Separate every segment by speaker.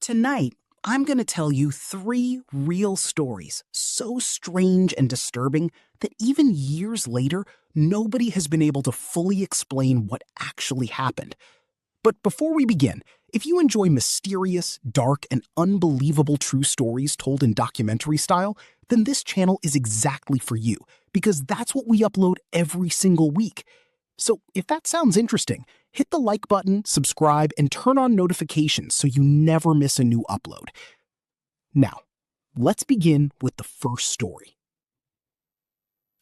Speaker 1: Tonight, I'm going to tell you 3 real stories so strange and disturbing that even years later, nobody has been able to fully explain what actually happened. But before we begin, if you enjoy mysterious, dark, and unbelievable true stories told in documentary style, then this channel is exactly for you, because that's what we upload every single week. So if that sounds interesting, hit the like button, subscribe, and turn on notifications so you never miss a new upload. Now, let's begin with the first story.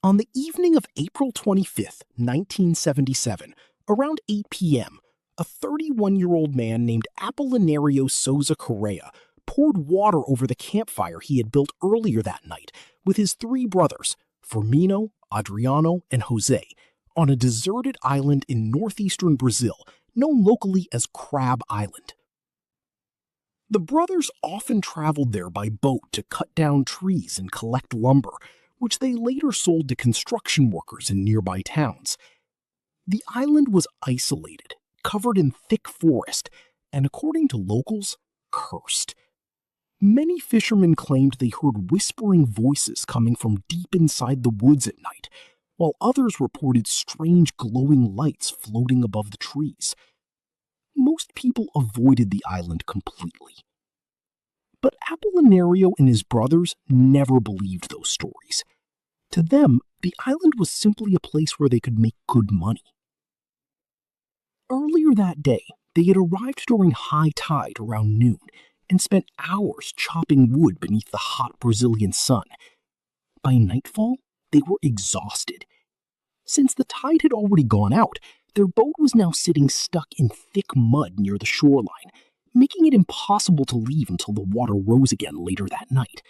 Speaker 1: On the evening of April 25th, 1977, around 8 p.m., a 31-year-old man named Apolinario Souza Correa poured water over the campfire he had built earlier that night with his 3 brothers, Firmino, Adriano, and Jose, on a deserted island in northeastern Brazil, known locally as Crab Island. The brothers often traveled there by boat to cut down trees and collect lumber, which they later sold to construction workers in nearby towns. The island was isolated, covered in thick forest, and according to locals, cursed. Many fishermen claimed they heard whispering voices coming from deep inside the woods at night, while others reported strange glowing lights floating above the trees. Most people avoided the island completely. But Apolinario and his brothers never believed those stories. To them, the island was simply a place where they could make good money. Earlier that day, they had arrived during high tide around noon and spent hours chopping wood beneath the hot Brazilian sun. By nightfall, they were exhausted. Since the tide had already gone out, their boat was now sitting stuck in thick mud near the shoreline, making it impossible to leave until the water rose again later that night.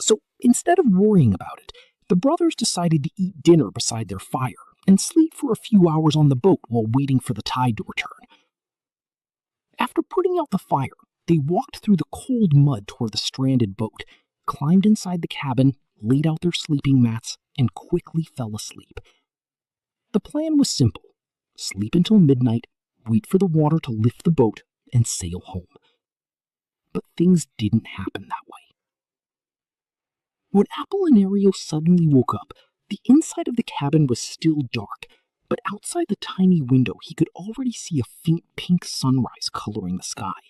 Speaker 1: So instead of worrying about it, the brothers decided to eat dinner beside their fire and sleep for a few hours on the boat while waiting for the tide to return. After putting out the fire, they walked through the cold mud toward the stranded boat, climbed inside the cabin, laid out their sleeping mats, and quickly fell asleep. The plan was simple: sleep until midnight, wait for the water to lift the boat, and sail home. But things didn't happen that way. When Apolinario suddenly woke up, the inside of the cabin was still dark, but outside the tiny window he could already see a faint pink sunrise coloring the sky.